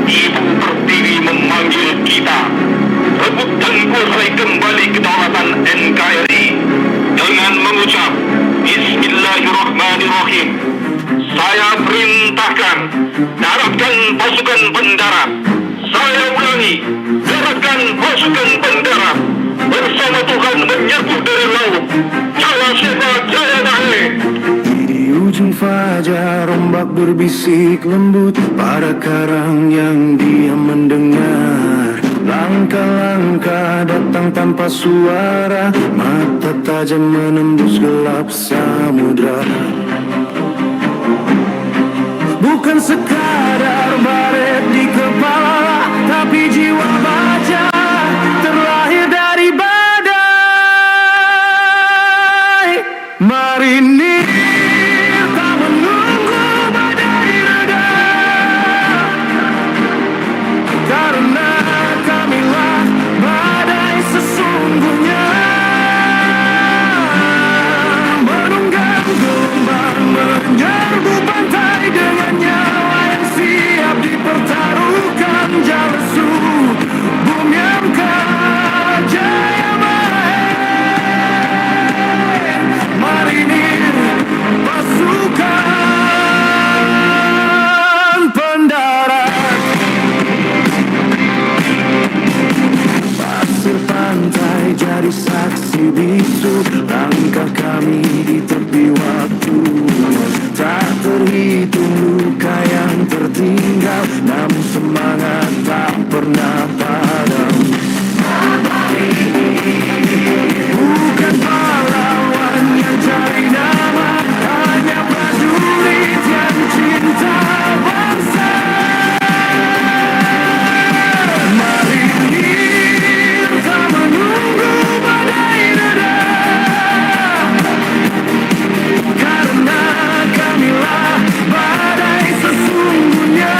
Ibu Pertiwi memanggil kita. Rebut dan kuasai kembali kedaulatan NKRI dengan mengucap Bismillahirrahmanirrahim. Saya perintahkan daratkan pasukan pendarat. Saya ulangi, daratkan pasukan pendarat. Bersama Tuhan menyerbu dari laut. Jaya Shiva Jaya Nahe. Di ujung fajar ombak berbisik lembut pada karang yang diam mendengar. Langkah-langkah datang tanpa suara, mata tajam menembus gelap samudra. Bukan sekadar baret di kepala, tapi jiwa baja terlahir dari badai. Marinir tak menunggu badai reda, karena kamilah badai sesungguhnya. Menunggang gelombang menyerbu pantai dengan nyawa yang siap dipertaruhkan. Jalesu bumi angkat jaya Mahe. Marinir pasukan pendarat. Pasir pantai jadi saksi bisu langkah kami di tepi waktu. Tak terhitung luka yang tertinggal, namun semangat tak pernah padam. Bukan pahlawan yang cari nama, hanya prajurit yang cinta bangsa. Marinir tak menunggu badai reda, karena kamilah badai sesungguhnya.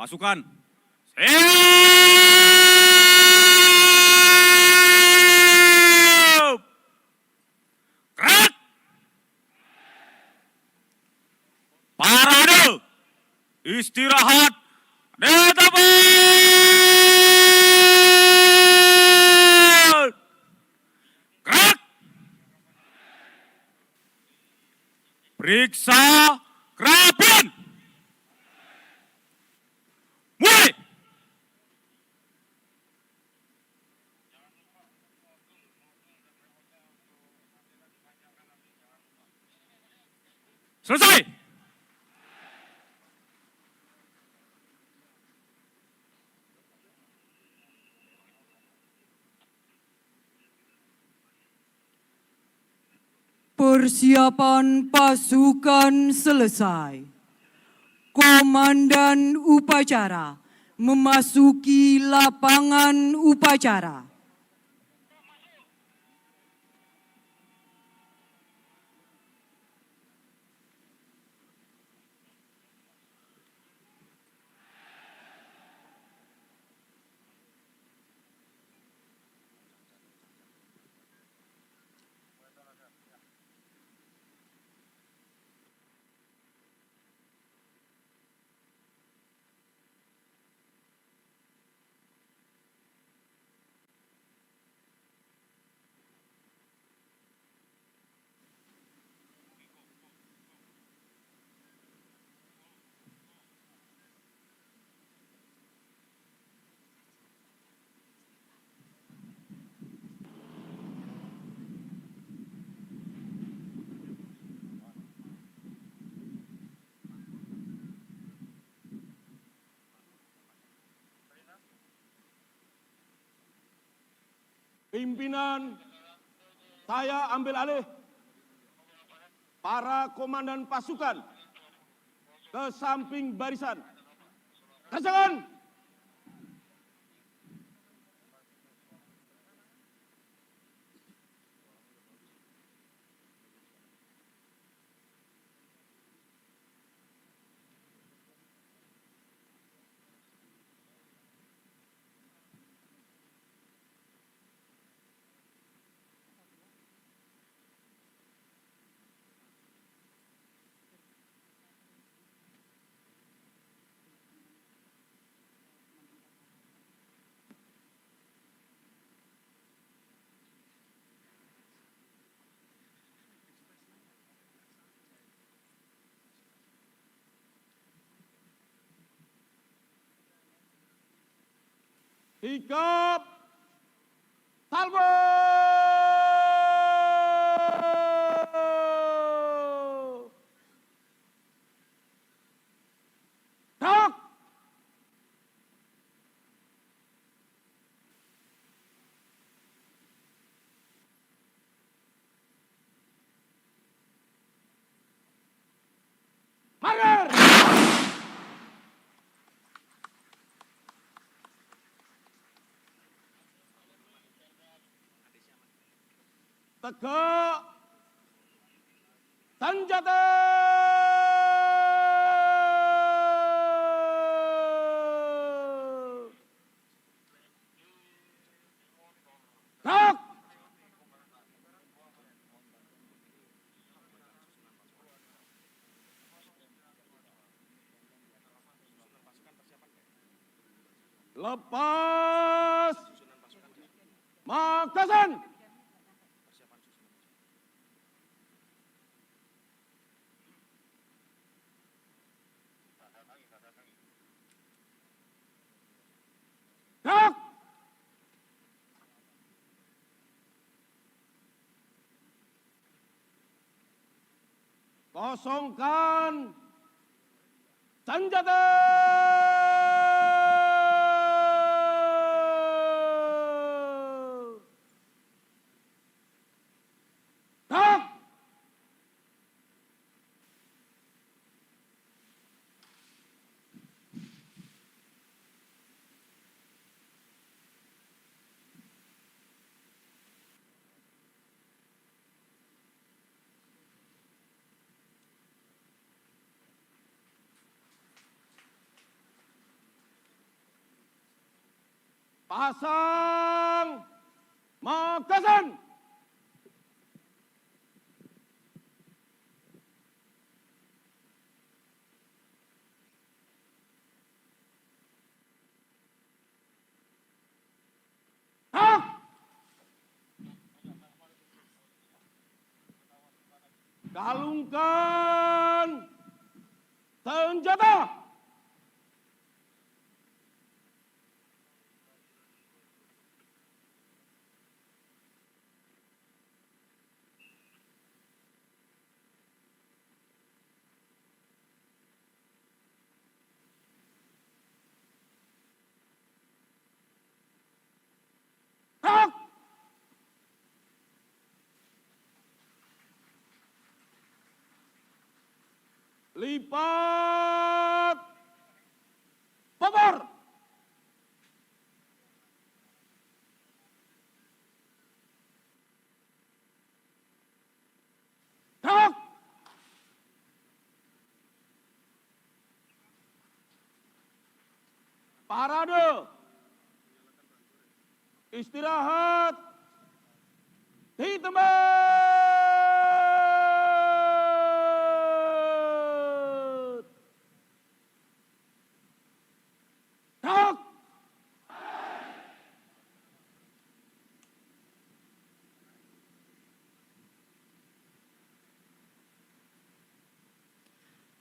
Pasukan. Siap! Gerak! Parade! Istirahat! Di tempat! Gerak! Periksa kerapian! Mulai! Selesai! Persiapan pasukan selesai. Komandan upacara memasuki lapangan upacara. Pimpinan, saya ambil alih. Para komandan pasukan ke samping barisan. Kerjakan! Sikap salvo! Gerak! Marger! Tegak! Senjata! Gerak! Lepas! Makasan! Gerak! Kosongkan senjata! Gerak! Pasang Makassar. Tak. Galungkan senjata. Tak. Lipat popor. Tak. Parade. Istirahat di tempat. Tak.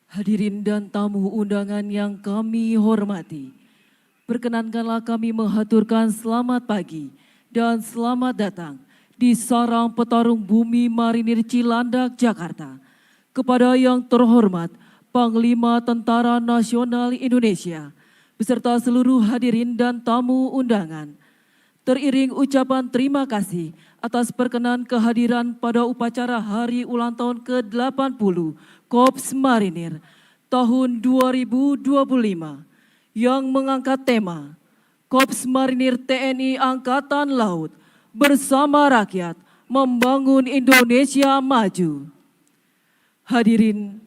Hadirin dan tamu undangan yang kami hormati, perkenankanlah kami menghaturkan selamat pagi dan selamat datang di Sarang Petarung Bumi Marinir Cilandak, Jakarta, kepada yang terhormat Panglima Tentara Nasional Indonesia, beserta seluruh hadirin dan tamu undangan. Teriring ucapan terima kasih atas perkenan kehadiran pada upacara Hari Ulang Tahun ke-80 Korps Marinir tahun 2025 yang mengangkat tema Korps Marinir TNI Angkatan Laut bersama rakyat membangun Indonesia maju. Hadirin,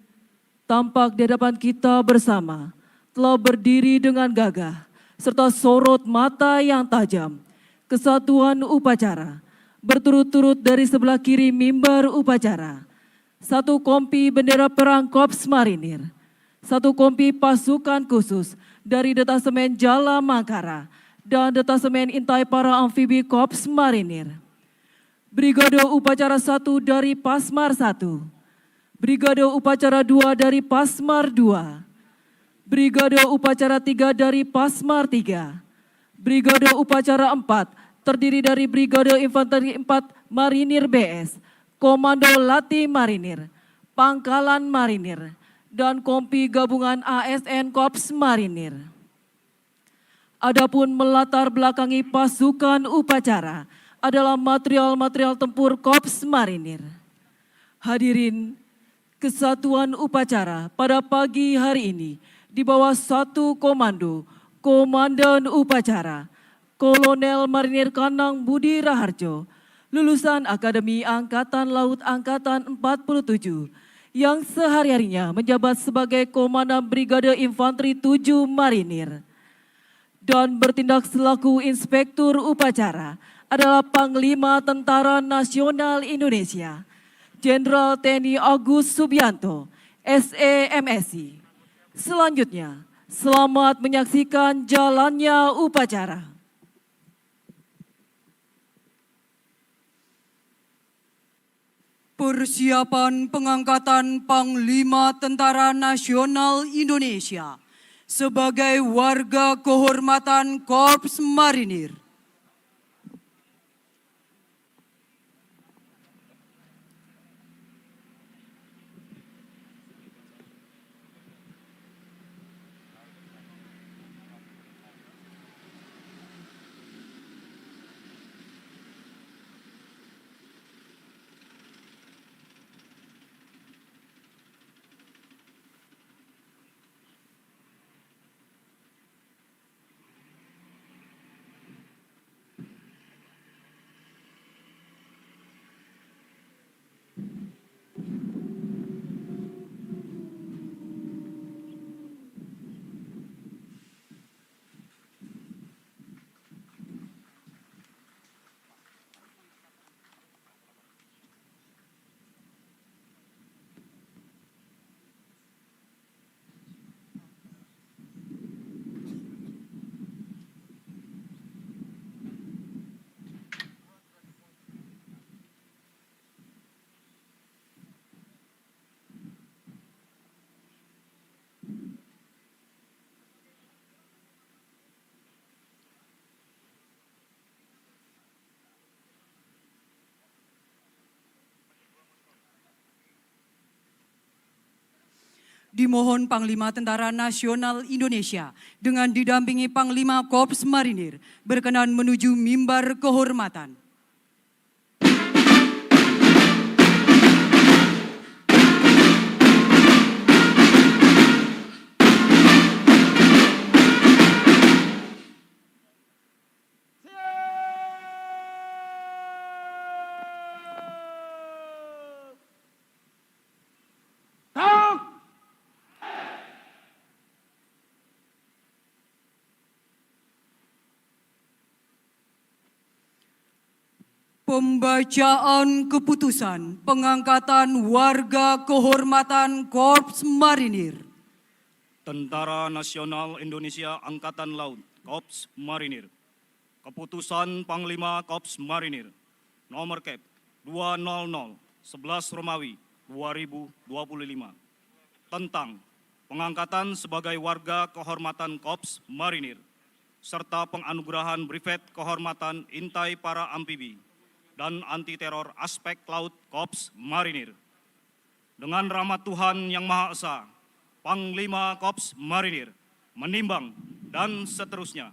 tampak di hadapan kita bersama telah berdiri dengan gagah serta sorot mata yang tajam. Kesatuan upacara berturut-turut dari sebelah kiri mimbar upacara. Satu kompi bendera perang Korps Marinir, satu kompi pasukan khusus dari Detasemen Jala Mangkara dan Detasemen Intai Para Amfibi Korps Marinir. Brigade Upacara 1 dari Pasmar 1, Brigade Upacara 2 dari Pasmar 2, Brigade Upacara 3 dari Pasmar 3, Brigade Upacara 4 terdiri dari Brigade Infanteri 4 Marinir BS, Komando Lati Marinir, Pangkalan Marinir, dan Kompi Gabungan ASN Korps Marinir. Adapun melatar belakangi pasukan upacara adalah material-material tempur Korps Marinir. Hadirin, kesatuan upacara pada pagi hari ini di bawah satu komando Komandan Upacara Kolonel Marinir Kanang Budi Raharjo, lulusan Akademi Angkatan Laut Angkatan 47, yang sehari-harinya menjabat sebagai Komandan Brigade Infanteri 7 Marinir. Dan bertindak selaku Inspektur Upacara adalah Panglima Tentara Nasional Indonesia, Jenderal TNI Agus Subianto, SEMSI. Selanjutnya, selamat menyaksikan jalannya upacara. Persiapan pengangkatan Panglima Tentara Nasional Indonesia sebagai warga kehormatan Korps Marinir. Dimohon Panglima Tentara Nasional Indonesia dengan didampingi Panglima Korps Marinir berkenan menuju mimbar kehormatan. Tak. Pembacaan keputusan pengangkatan warga kehormatan Korps Marinir. Tentara Nasional Indonesia Angkatan Laut, Korps Marinir. Keputusan Panglima Korps Marinir, nomor Kep 200 11 Romawi 2025, tentang pengangkatan sebagai warga kehormatan Korps Marinir, serta penganugerahan brevet kehormatan Intai Para Amfibi dan Anti Teror Aspek Laut Korps Marinir. Dengan rahmat Tuhan Yang Maha Esa, Panglima Korps Marinir menimbang dan seterusnya,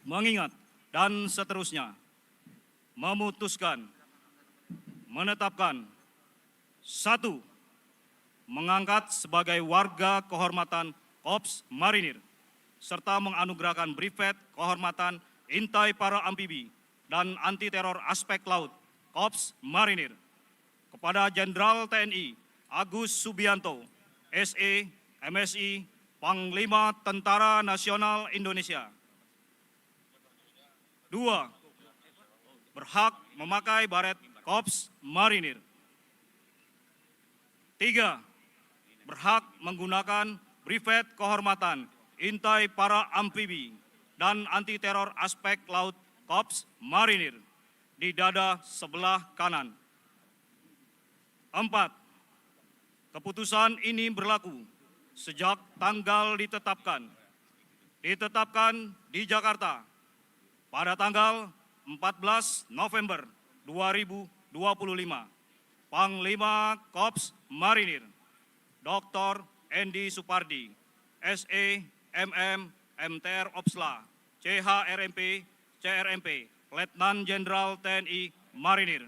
mengingat dan seterusnya, memutuskan, menetapkan, 1. Mengangkat sebagai warga kehormatan Korps Marinir, serta menganugerahkan brevet kehormatan Intai Para Amfibi dan Anti Teror Aspek Laut Korps Marinir kepada Jenderal TNI Agus Subianto, SE, MSI, Panglima Tentara Nasional Indonesia. 2. Berhak memakai baret Korps Marinir. 3. Berhak menggunakan brevet kehormatan Intai Para Amfibi dan Anti Teror Aspek Laut Korps Marinir di dada sebelah kanan. 4. Keputusan ini berlaku sejak tanggal ditetapkan di Jakarta pada tanggal 14 November 2025. Panglima Korps Marinir, Dr. Endi Supardi, SE, MM, MTR Opsla, CHRMP, CRMP, Letnan Jenderal TNI Marinir.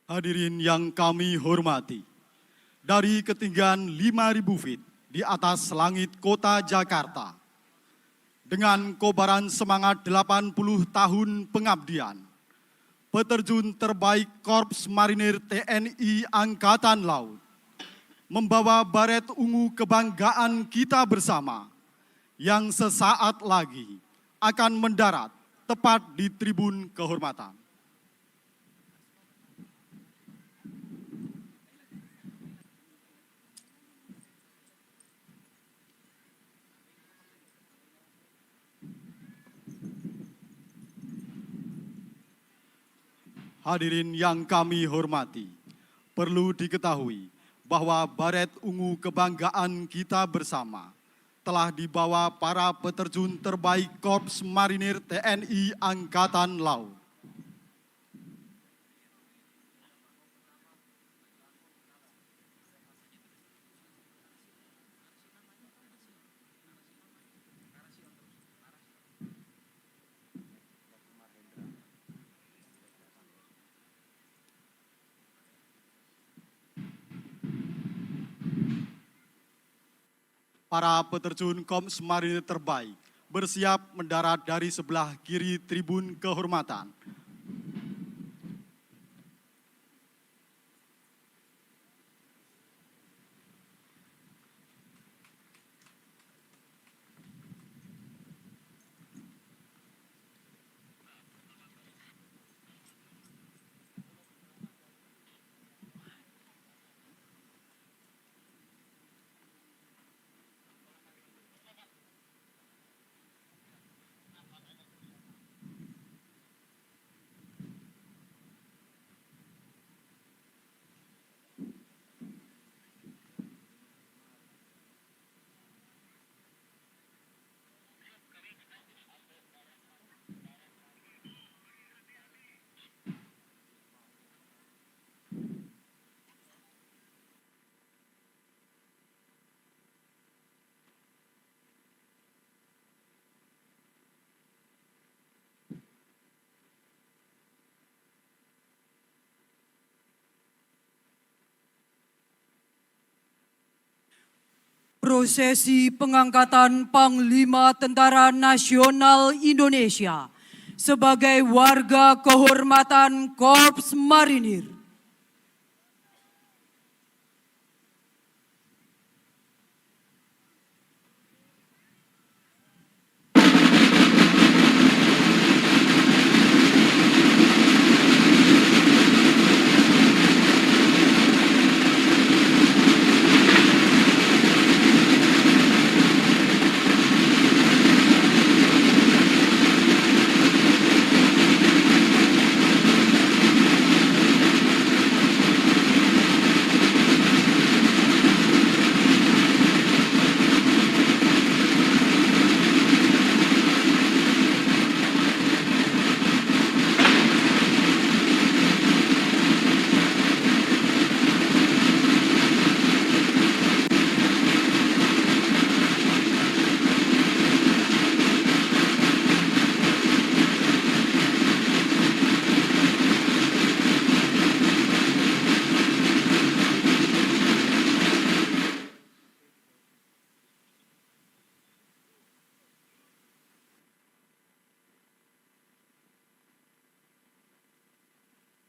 Hadirin yang kami hormati, dari ketinggian 5.000 feet di atas langit kota Jakarta, dengan kobaran semangat 80 tahun pengabdian, peterjun terbaik Korps Marinir TNI Angkatan Laut membawa baret ungu kebanggaan kita bersama yang sesaat lagi akan mendarat tepat di tribun kehormatan. Hadirin yang kami hormati, perlu diketahui bahwa baret ungu kebanggaan kita bersama telah dibawa para peterjun terbaik Korps Marinir TNI Angkatan Laut. Para peterjun Korps Marinir terbaik bersiap mendarat dari sebelah kiri tribun kehormatan. Prosesi pengangkatan Panglima Tentara Nasional Indonesia sebagai warga kehormatan Korps Marinir.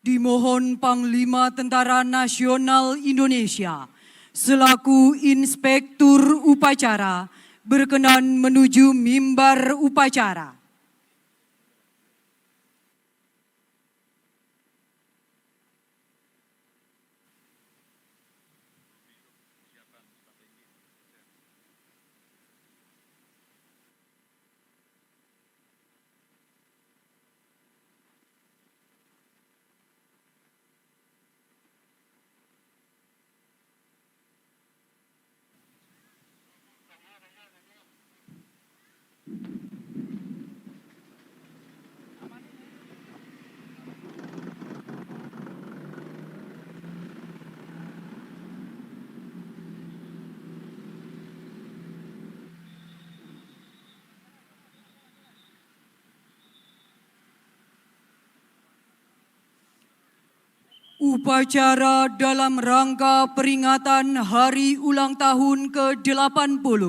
Dimohon Panglima Tentara Nasional Indonesia selaku Inspektur Upacara berkenan menuju mimbar upacara. Upacara dalam rangka peringatan Hari Ulang Tahun ke-80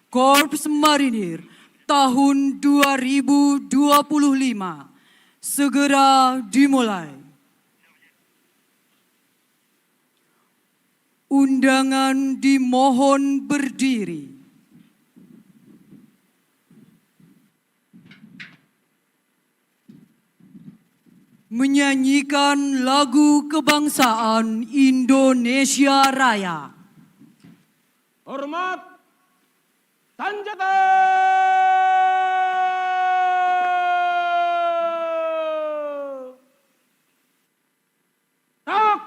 Korps Marinir tahun 2025 segera dimulai. Undangan dimohon berdiri. Menyanyikan lagu kebangsaan Indonesia Raya. Hormat Sanjata. Tak.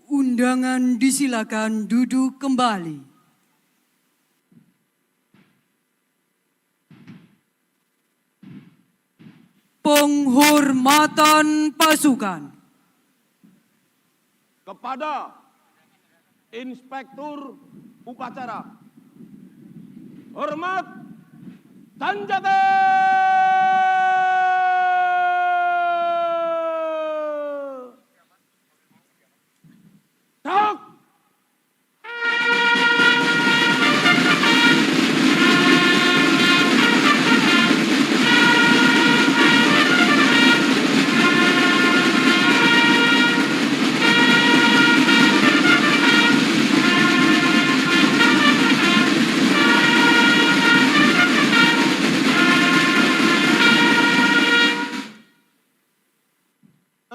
Undangan disilakan duduk kembali. Penghormatan pasukan. Kepada Inspektur Upacara. Hormat Sanjata. Tak.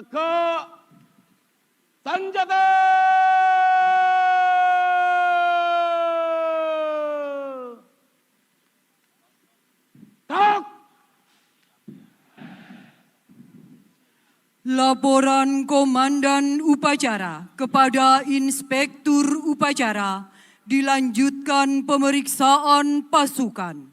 Tegak Sanjata. Tak. Laporan Komandan Upacara kepada Inspektur Upacara dilanjutkan pemeriksaan pasukan.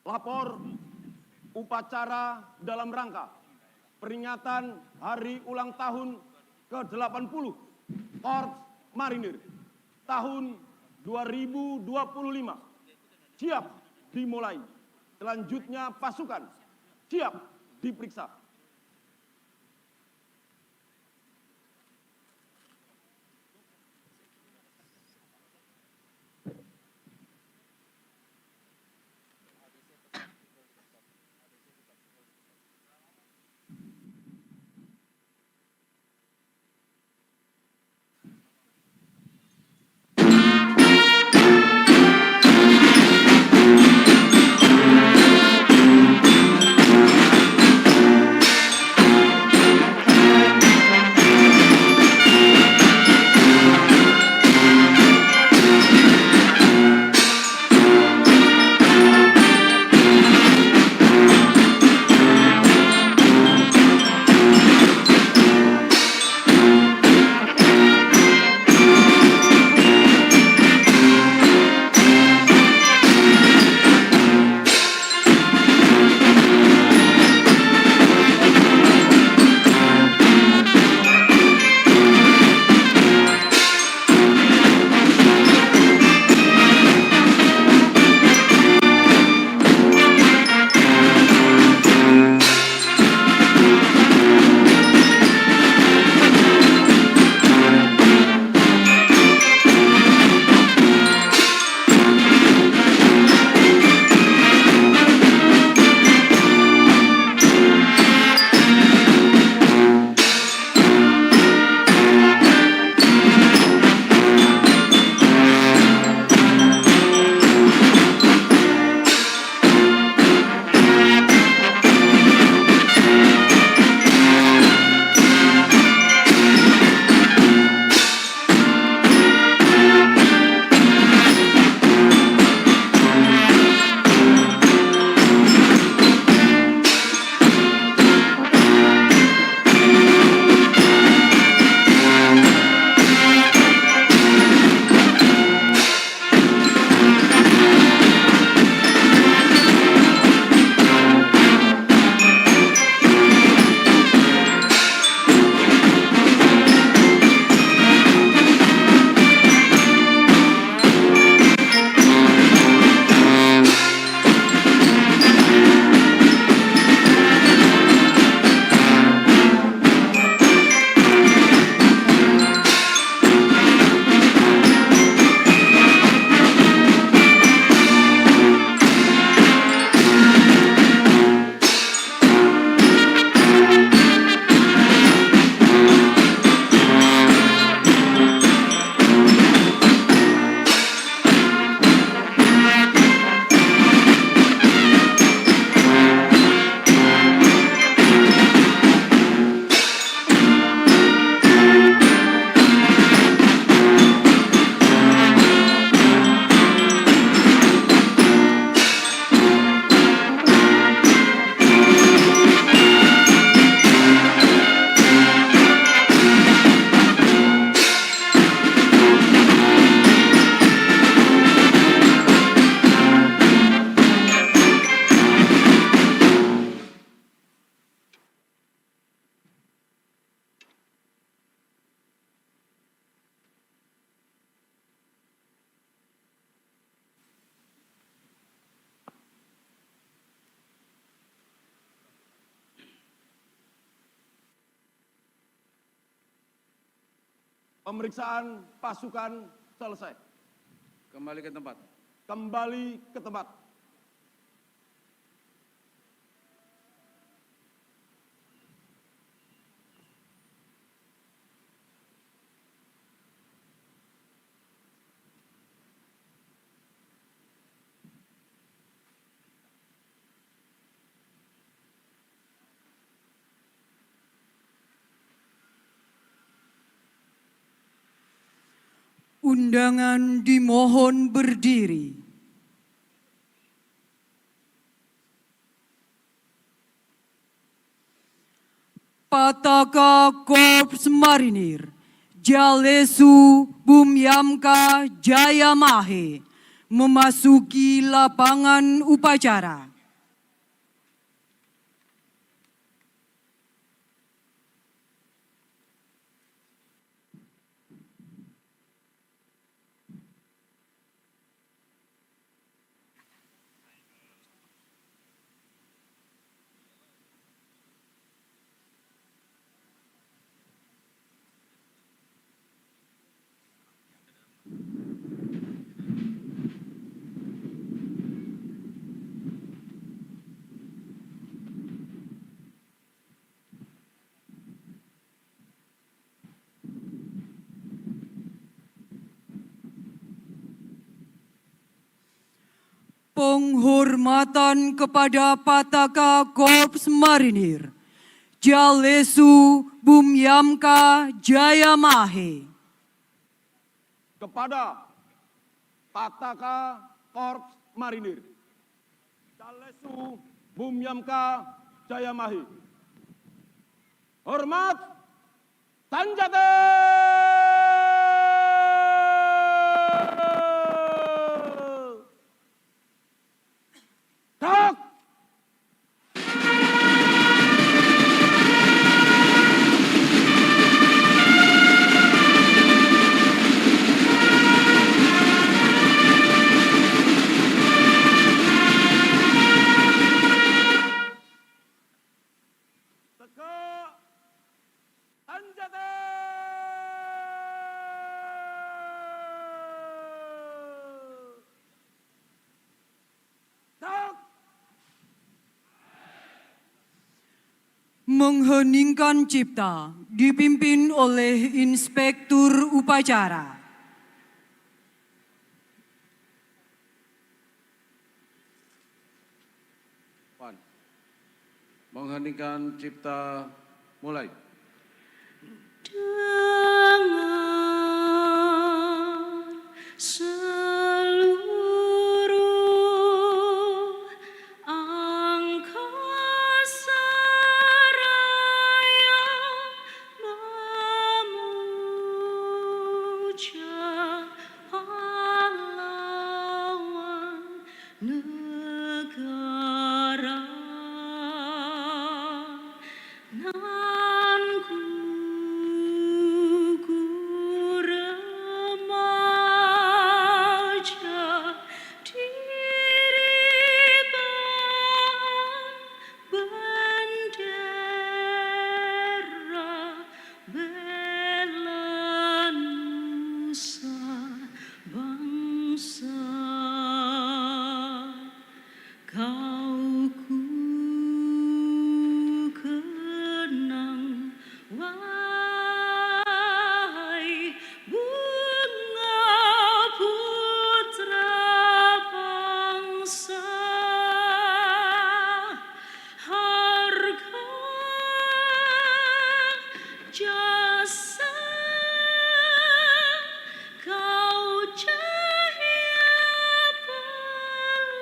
Lapor upacara dalam rangka peringatan Hari Ulang Tahun ke-80 Korps Marinir tahun 2025 siap dimulai. Selanjutnya pasukan siap diperiksa. Pemeriksaan pasukan selesai. Kembali ke tempat. Kembali ke tempat. Undangan dimohon berdiri. Pataka Korps Marinir Jalesu Bumyamka Jayamahe memasuki lapangan upacara. Penghormatan kepada Pataka Korps Marinir Jalesu Bumyamka Jayamahe. Kepada Pataka Korps Marinir Jalesu Bumyamka Jayamahe. Hormat Sanjata! Tak! Tegak! Sanjata! Tak! Mengheningkan cipta dipimpin oleh Inspektur Upacara. Mengheningkan cipta mulai. Dengan seluruh angkasa raya memuja pahlawan negara. Nan gugur remaja diriban bendera bela nusa bangsa. Kau ku kenang, wahai bunga putra bangsa. Harga jasa kau cahaya pelita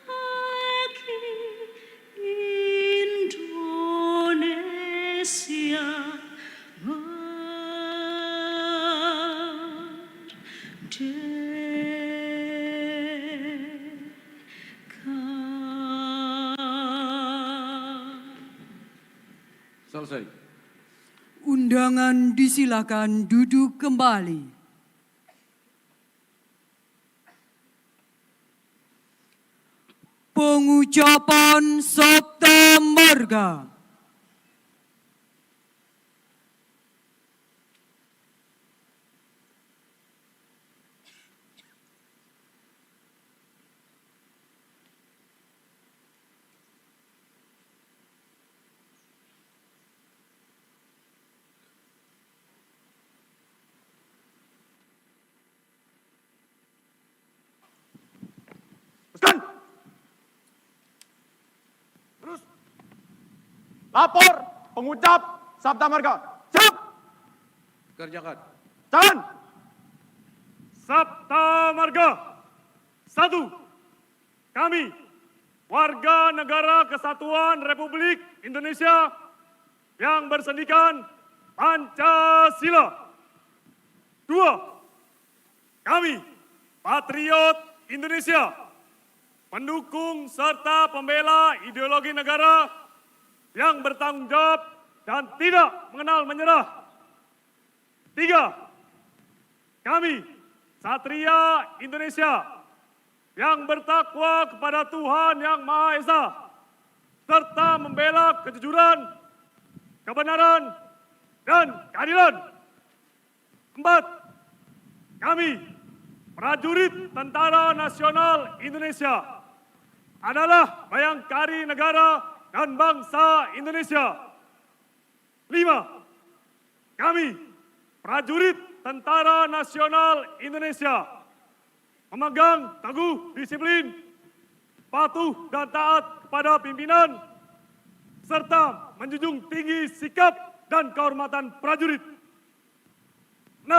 bagi Indonesia merdeka. Selesai. Undangan disilakan duduk kembali. Pengucapan Sabta Marga. Lapor, pengucap, Sabta Marga. Siap. Kerjakan. Jalan. Sabta Marga. 1. Kami, warga negara Kesatuan Republik Indonesia yang bersendikan Pancasila. 2. Kami, patriot Indonesia, pendukung serta pembela ideologi negara yang bertanggung jawab dan tidak mengenal menyerah. 3. Kami, Satria Indonesia, yang bertakwa kepada Tuhan Yang Maha Esa, serta membela kejujuran, kebenaran, dan keadilan. 4. Kami, prajurit Tentara Nasional Indonesia, adalah bayangkari negara dan bangsa Indonesia. 5. Kami, prajurit Tentara Nasional Indonesia, memegang teguh disiplin, patuh dan taat kepada pimpinan, serta menjunjung tinggi sikap dan kehormatan prajurit. 6.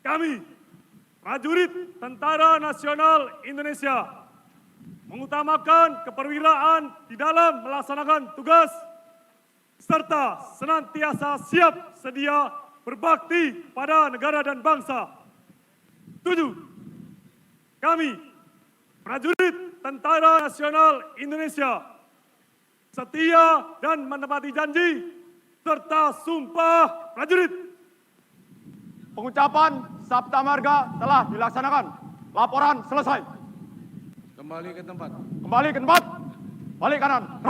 Kami, prajurit Tentara Nasional Indonesia, mengutamakan keperwiraan di dalam melaksanakan tugas, serta senantiasa siap sedia berbakti pada negara dan bangsa. 7. Kami, prajurit Tentara Nasional Indonesia, setia dan menepati janji, serta sumpah prajurit. Pengucapan Sabta Marga telah dilaksanakan. Laporan selesai. Kembali ke tempat. Kembali ke tempat. Balik kanan.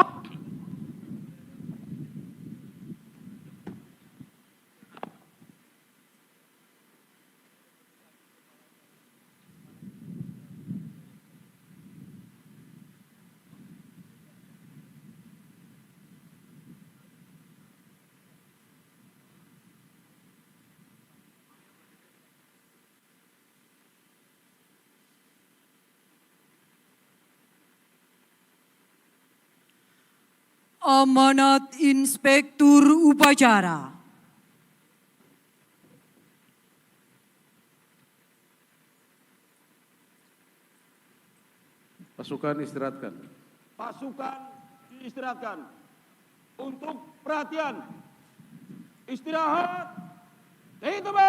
Amanat Inspektur Upacara. Pasukan istirahatkan. Pasukan diistirahatkan. Untuk perhatian. Istirahat. Ditebat.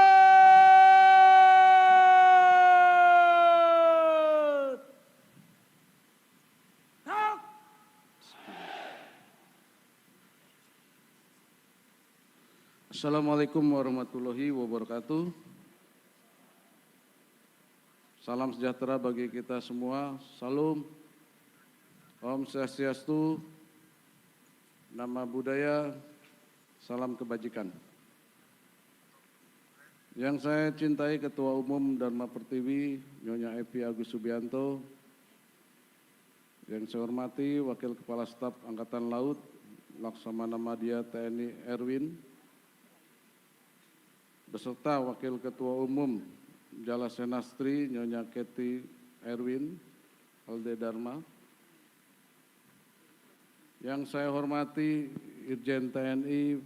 Tak. Assalamualaikum warahmatullahi wabarakatuh. Salam sejahtera bagi kita semua. Salam. Om Swastiastu. Nama budaya. Salam kebajikan. Yang saya cintai Ketua Umum Dharma Pertiwi, Nyonya Evi Agus Subianto. Yang saya hormati Wakil Kepala Staf Angkatan Laut, Laksamana Madya TNI Erwin, beserta Wakil Ketua Umum Jalasenastri Nyonya Kety Erwin Alde Dharma. Yang saya hormati Irjen TNI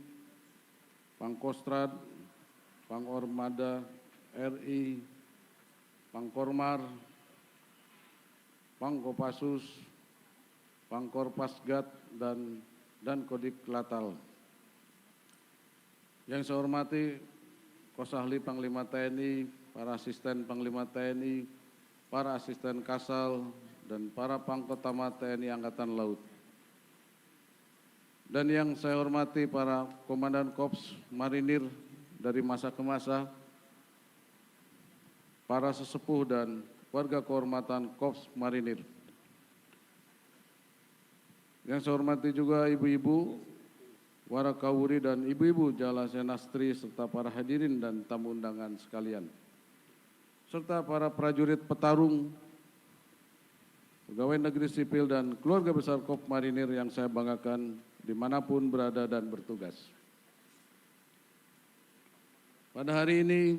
Pangkostrad, Pangormada RI, Pangkormar, Pangkopassus, Pangkorpasgat, dan Kodik Latal. Yang saya hormati Kosahli Panglima TNI, para asisten Panglima TNI, para asisten Kasal, dan para Pangkotama TNI Angkatan Laut. Dan yang saya hormati para Komandan Korps Marinir dari masa ke masa, para sesepuh dan warga kehormatan Korps Marinir. Yang saya hormati juga ibu-ibu, warakawuri dan ibu-ibu Jalasenastri serta para hadirin dan tamu undangan sekalian. Serta para prajurit petarung, pegawai negeri sipil dan keluarga besar Korps Marinir yang saya banggakan dimanapun berada dan bertugas. Pada hari ini,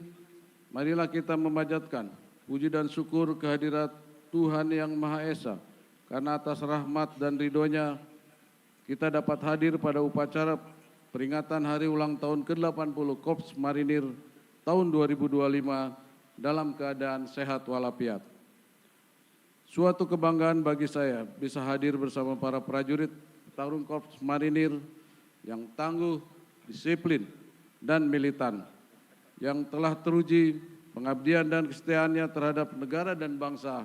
marilah kita memanjatkan puji dan syukur kehadirat Tuhan Yang Maha Esa, karena atas rahmat dan ridhonya kita dapat hadir pada upacara peringatan hari ulang tahun ke-80 Korps Marinir tahun 2025 dalam keadaan sehat walafiat. Suatu kebanggaan bagi saya bisa hadir bersama para prajurit petarung Korps Marinir yang tangguh, disiplin, dan militan, yang telah teruji pengabdian dan kesetiaannya terhadap negara dan bangsa.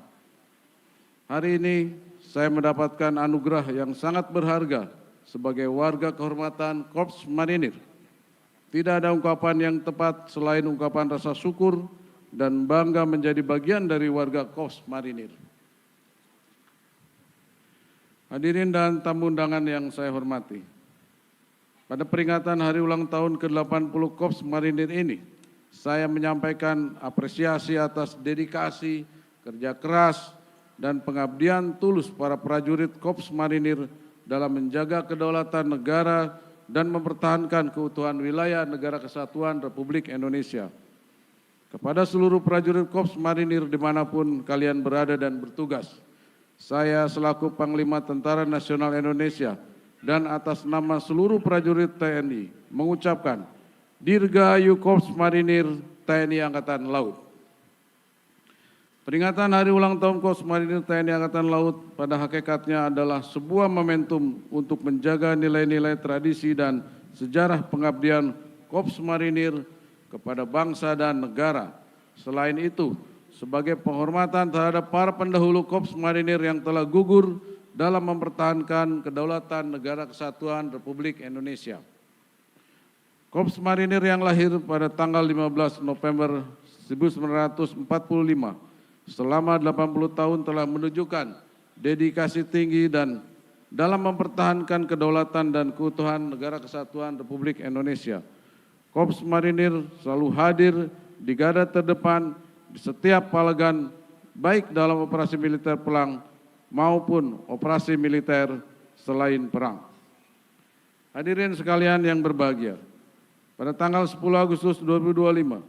Hari ini saya mendapatkan anugerah yang sangat berharga sebagai warga kehormatan Korps Marinir. Tidak ada ungkapan yang tepat selain ungkapan rasa syukur dan bangga menjadi bagian dari warga Korps Marinir. Hadirin dan tamu undangan yang saya hormati, pada peringatan hari ulang tahun ke-80 Korps Marinir ini, saya menyampaikan apresiasi atas dedikasi, kerja keras, dan pengabdian tulus para prajurit Korps Marinir dalam menjaga kedaulatan negara dan mempertahankan keutuhan wilayah Negara Kesatuan Republik Indonesia. Kepada seluruh prajurit Korps Marinir dimanapun kalian berada dan bertugas, saya selaku Panglima Tentara Nasional Indonesia dan atas nama seluruh prajurit TNI mengucapkan Dirgahayu Korps Marinir TNI Angkatan Laut. Peringatan hari ulang tahun Korps Marinir TNI Angkatan Laut pada hakikatnya adalah sebuah momentum untuk menjaga nilai-nilai tradisi dan sejarah pengabdian Korps Marinir kepada bangsa dan negara. Selain itu, sebagai penghormatan terhadap para pendahulu Korps Marinir yang telah gugur dalam mempertahankan kedaulatan Negara Kesatuan Republik Indonesia. Korps Marinir yang lahir pada tanggal 15 November 1945 selama 80 tahun telah menunjukkan dedikasi tinggi dan dalam mempertahankan kedaulatan dan keutuhan Negara Kesatuan Republik Indonesia. Korps Marinir selalu hadir di garda terdepan di setiap palegan, baik dalam operasi militer perang maupun operasi militer selain perang. Hadirin sekalian yang berbahagia, pada tanggal 10 Agustus 2025,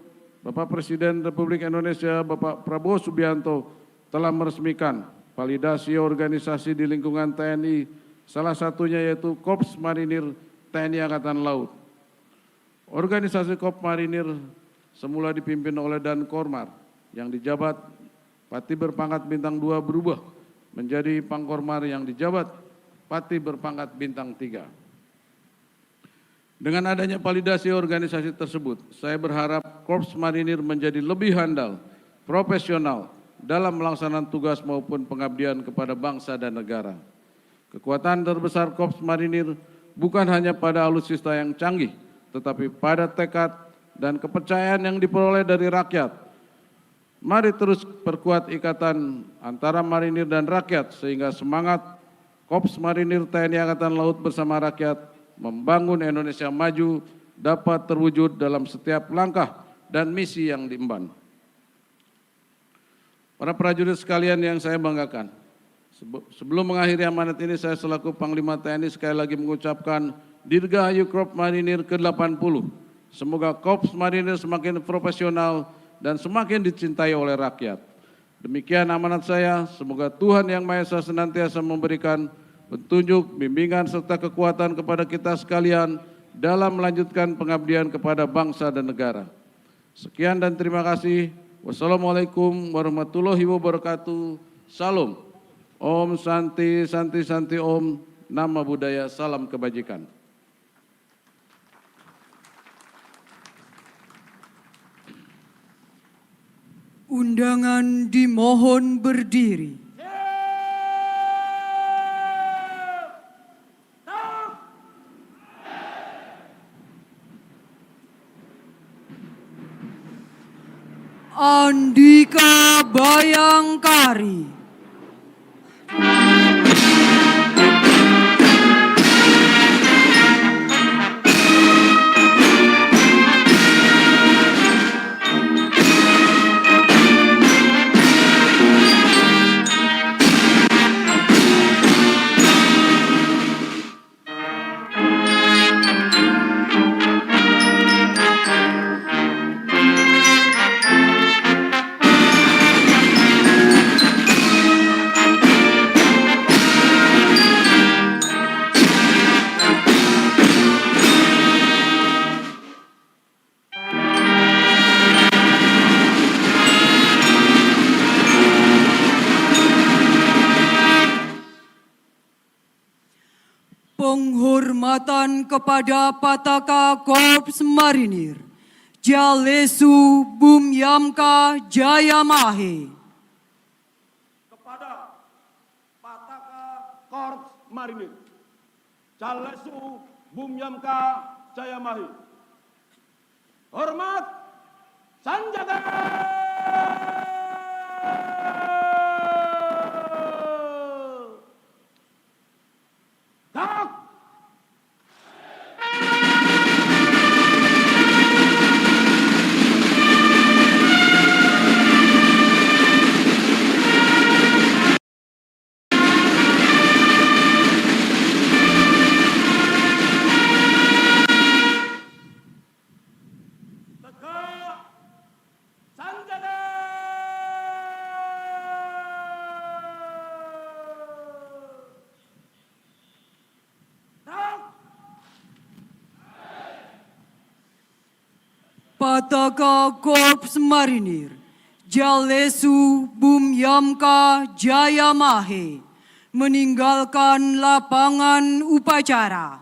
Bapak Presiden Republik Indonesia Bapak Prabowo Subianto telah meresmikan validasi organisasi di lingkungan TNI, salah satunya yaitu Korps Marinir TNI Angkatan Laut. Organisasi Korps Marinir semula dipimpin oleh Dan Kormar yang dijabat Pati berpangkat bintang 2 berubah menjadi Pangkormar yang dijabat Pati berpangkat bintang 3. Dengan adanya validasi organisasi tersebut, saya berharap Korps Marinir menjadi lebih handal, profesional dalam melaksanakan tugas maupun pengabdian kepada bangsa dan negara. Kekuatan terbesar Korps Marinir bukan hanya pada alutsista yang canggih, tetapi pada tekad dan kepercayaan yang diperoleh dari rakyat. Mari terus perkuat ikatan antara marinir dan rakyat sehingga semangat Korps Marinir TNI Angkatan Laut bersama rakyat membangun Indonesia maju dapat terwujud dalam setiap langkah dan misi yang diemban. Para prajurit sekalian yang saya banggakan, sebelum mengakhiri amanat ini saya selaku Panglima TNI sekali lagi mengucapkan Dirgahayu Korps Marinir ke-80. Semoga Korps Marinir semakin profesional dan semakin dicintai oleh rakyat. Demikian amanat saya, semoga Tuhan Yang Maha Esa senantiasa memberikan petunjuk, bimbingan, serta kekuatan kepada kita sekalian dalam melanjutkan pengabdian kepada bangsa dan negara. Sekian dan terima kasih. Wassalamualaikum warahmatullahi wabarakatuh. Salam. Om Santi, Santi, Santi Om. Nama budaya, salam kebajikan. Undangan dimohon berdiri. Andika Bayangkari. penghormatan kepada Pataka Korps Marinir Jalesu Bumyamka Jayamahe. Kepada Pataka Korps Marinir Jalesu Bumyamka Jayamahe. Hormat Sanjata. Tak. Tegak. Sanjata. Tak. Pataka Korps Marinir Jalesu Bumyamka Jayamahe meninggalkan lapangan upacara.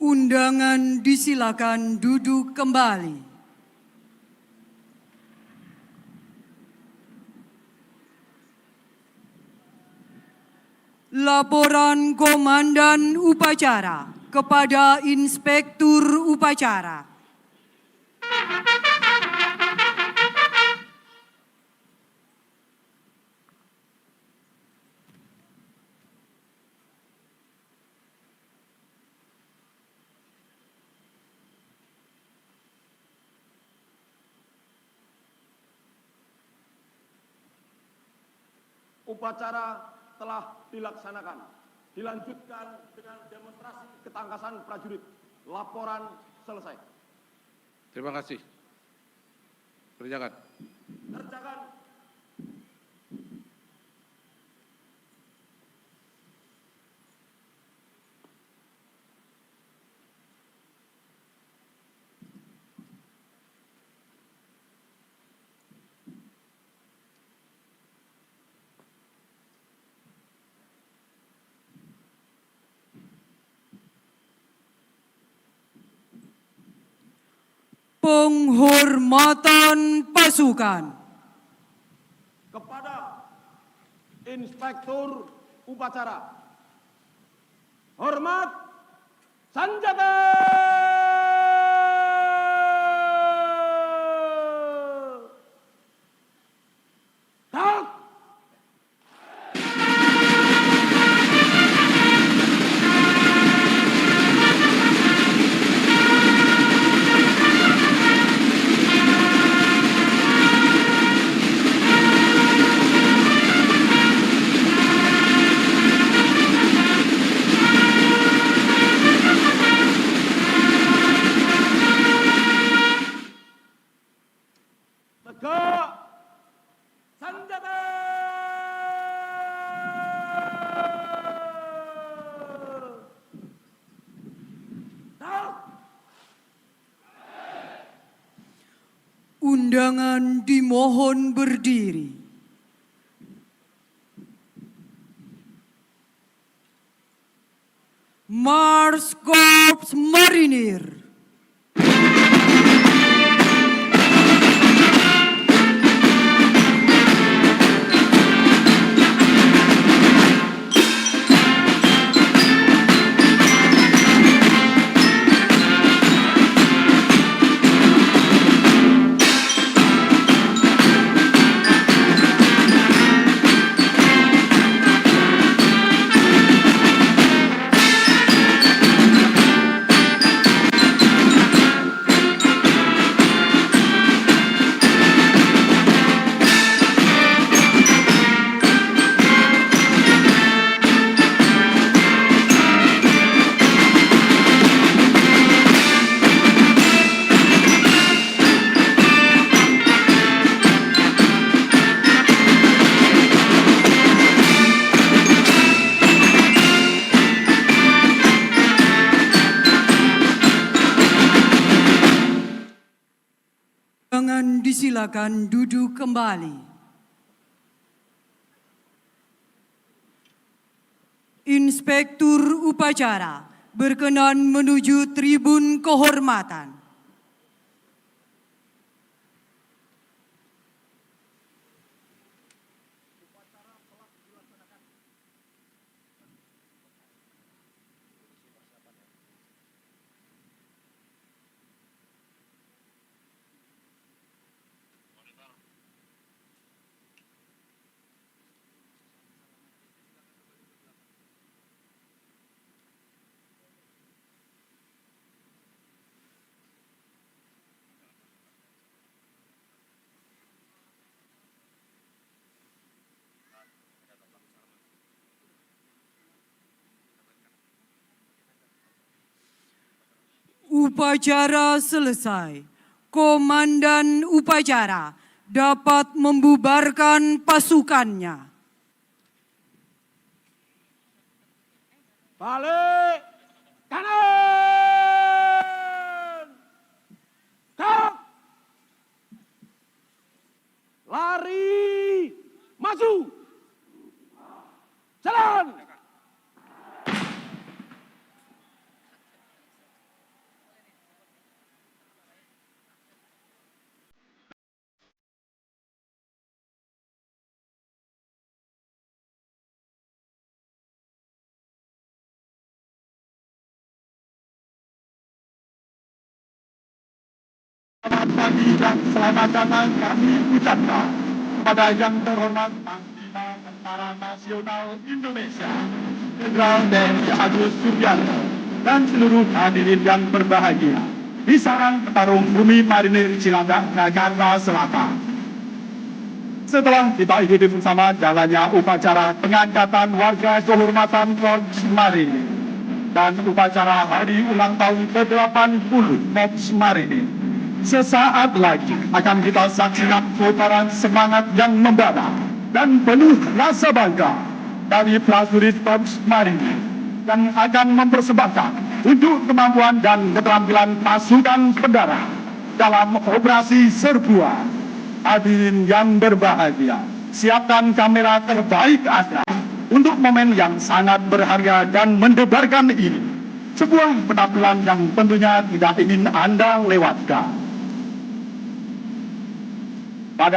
Undangan disilakan duduk kembali. Laporan Komandan Upacara kepada Inspektur Upacara. Upacara telah dilaksanakan. Dilanjutkan dengan demonstrasi ketangkasan prajurit. Laporan selesai. Terima kasih. Kerjakan. Kerjakan. Penghormatan pasukan. Kepada Inspektur Upacara. Hormat Sanjata. Tak. Tegak. Sanjata. Tak. Undangan dimohon berdiri. Mars Korps Marinir. Jangan disilakan duduk kembali. Inspektur upacara berkenan menuju tribun kehormatan. Upacara selesai. Komandan upacara dapat membubarkan pasukannya. Balik kanan. Kap. Lari. Maju. Jalan. Selamat pagi dan selamat datang kami ucapkan kepada yang terhormat Panglima Tentara Nasional Indonesia, Jenderal TNI Agus Subianto, dan seluruh hadirin yang berbahagia di sarang petarung bumi marinir Cilandak, Jakarta Selatan. Setelah kita ikuti bersama jalannya upacara pengangkatan warga kehormatan Korps Marinir dan upacara hari ulang tahun ke-80 Korps Marinir, sesaat lagi akan kita saksikan putaran semangat yang membara dan penuh rasa bangga dari prajurit Korps Marinir yang akan mempersembahkan untuk kemampuan dan keterampilan pasukan pendara dalam operasi serbuan. Hadirin yang berbahagia, siapkan kamera terbaik Anda untuk momen yang sangat berharga dan mendebarkan ini. Sebuah penampilan yang tentunya tidak ingin Anda lewatkan. Pada